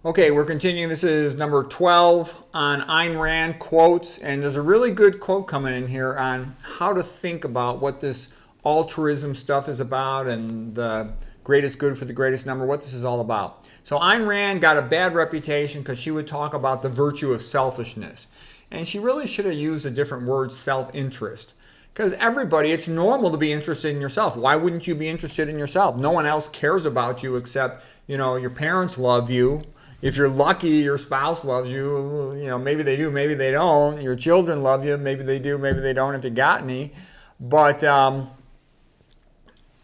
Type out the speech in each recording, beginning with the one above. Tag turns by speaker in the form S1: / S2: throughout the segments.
S1: Okay, we're continuing. This is number 12 on Ayn Rand quotes, and there's a really good quote coming in here on how to think about what this altruism stuff is about and the greatest good for the greatest number, what this is all about. So Ayn Rand got a bad reputation because she would talk about the virtue of selfishness, and she really should have used a different word, self-interest. Because everybody, it's normal to be interested in yourself. Why wouldn't you be interested in yourself? No one else cares about you except, your parents love you. If you're lucky, your spouse loves you. Maybe they do, maybe they don't. Your children love you. Maybe they do, maybe they don't if you got any. But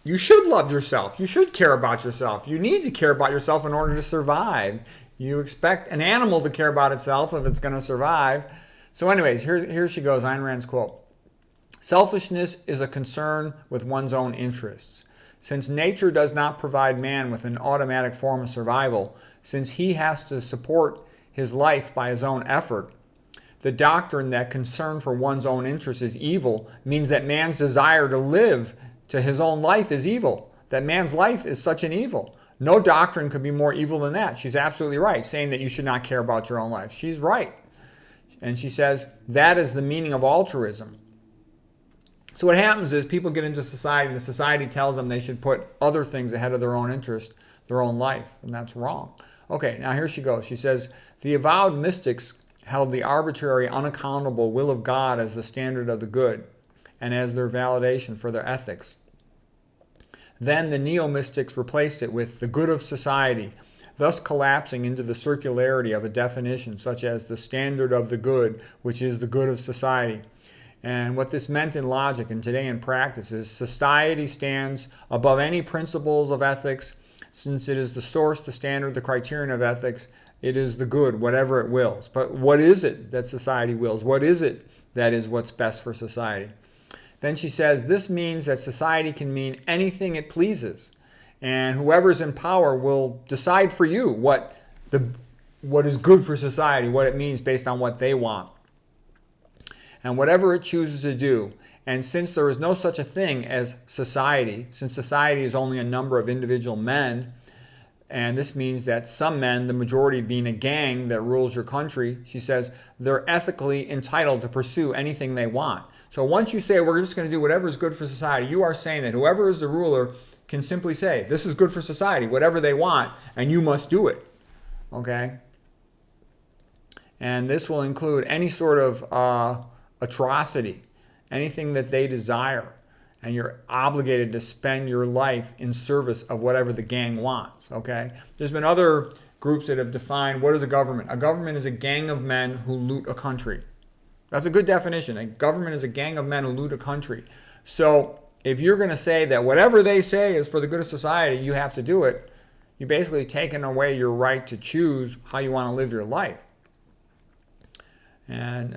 S1: you should love yourself. You should care about yourself. You need to care about yourself in order to survive. You expect an animal to care about itself if it's going to survive. So anyways, here she goes, Ayn Rand's quote. Selfishness is a concern with one's own interests. Since nature does not provide man with an automatic form of survival, since he has to support his life by his own effort, the doctrine that concern for one's own interest is evil means that man's desire to live to his own life is evil, that man's life is such an evil. No doctrine could be more evil than that. She's absolutely right, saying that you should not care about your own life. She's right. And she says that is the meaning of altruism. So what happens is people get into society, and the society tells them they should put other things ahead of their own interest, their own life, and that's wrong. Okay, now here she goes. She says, the avowed mystics held the arbitrary, unaccountable will of God as the standard of the good and as their validation for their ethics. Then the neo-mystics replaced it with the good of society, thus collapsing into the circularity of a definition such as the standard of the good, which is the good of society. And what this meant in logic and today in practice is society stands above any principles of ethics. Since it is the source, the standard, the criterion of ethics, it is the good, whatever it wills. But what is it that society wills? What is it that is what's best for society? Then she says, this means that society can mean anything it pleases. And whoever's in power will decide for you what is good for society, what it means based on what they want. And whatever it chooses to do. And since there is no such a thing as society, since society is only a number of individual men, and this means that some men, the majority being a gang that rules your country, she says, they're ethically entitled to pursue anything they want. So once you say we're just going to do whatever is good for society, you are saying that whoever is the ruler can simply say, this is good for society, whatever they want, and you must do it. Okay? And this will include any sort of atrocity, anything that they desire, and you're obligated to spend your life in service of whatever the gang wants, okay? There's been other groups that have defined what is a government. A government is a gang of men who loot a country. That's a good definition. A government is a gang of men who loot a country. So if you're going to say that whatever they say is for the good of society, you have to do it, you're basically taking away your right to choose how you want to live your life. And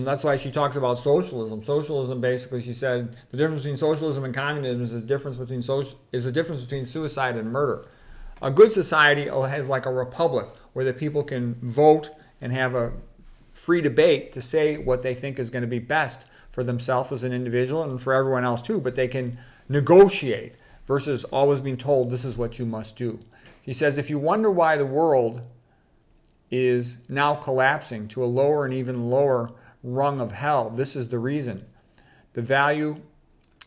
S1: that's why she talks about socialism. Socialism, basically, she said, the difference between socialism and communism is a difference between suicide and murder. A good society has like a republic where the people can vote and have a free debate to say what they think is going to be best for themselves as an individual and for everyone else too. But they can negotiate versus always being told this is what you must do. She says, if you wonder why the world is now collapsing to a lower and even lower rung of hell, this is the reason. The value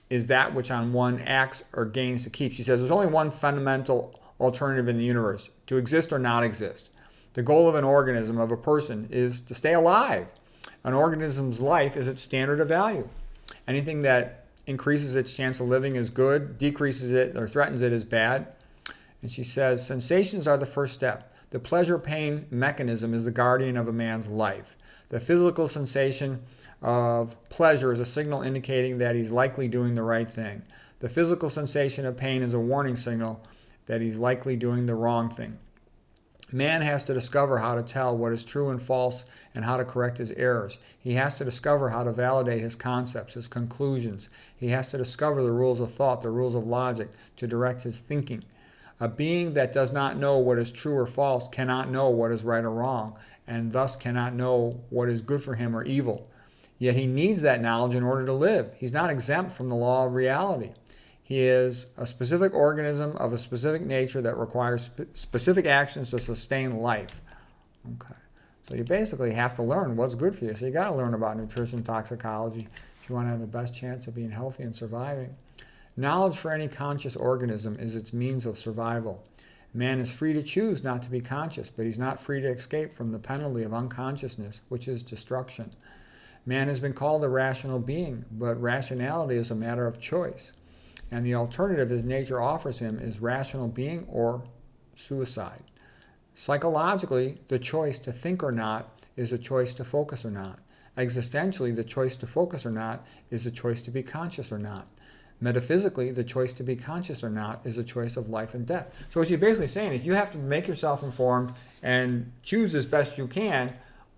S1: is that which on one acts or gains to keep. She says there's only one fundamental alternative in the universe, to exist or not exist. The goal of an organism, of a person, is to stay alive. An organism's life is its standard of value. Anything that increases its chance of living is good, decreases it or threatens it is bad. And she says sensations are the first step. The pleasure-pain mechanism is the guardian of a man's life. The physical sensation of pleasure is a signal indicating that he's likely doing the right thing. The physical sensation of pain is a warning signal that he's likely doing the wrong thing. Man has to discover how to tell what is true and false and how to correct his errors. He has to discover how to validate his concepts, his conclusions. He has to discover the rules of thought, the rules of logic to direct his thinking. A being that does not know what is true or false cannot know what is right or wrong, and thus cannot know what is good for him or evil. Yet he needs that knowledge in order to live. He's not exempt from the law of reality. He is a specific organism of a specific nature that requires specific actions to sustain life. Okay. So you basically have to learn what's good for you. So you got to learn about nutrition, toxicology, if you want to have the best chance of being healthy and surviving. Knowledge for any conscious organism is its means of survival. Man is free to choose not to be conscious, but he's not free to escape from the penalty of unconsciousness, which is destruction. Man has been called a rational being, but rationality is a matter of choice. And the alternative his nature offers him is rational being or suicide. Psychologically, the choice to think or not is a choice to focus or not. Existentially, the choice to focus or not is the choice to be conscious or not. Metaphysically, the choice to be conscious or not is a choice of life and death. So what she's basically saying is you have to make yourself informed and choose as best you can.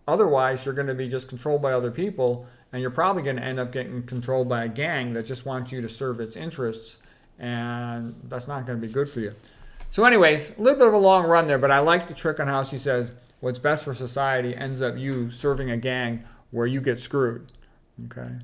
S1: Otherwise, you're going to be just controlled by other people, and you're probably going to end up getting controlled by a gang that just wants you to serve its interests, and that's not going to be good for you. So anyways, a little bit of a long run there, but I like the trick on how she says what's best for society ends up you serving a gang where you get screwed. Okay.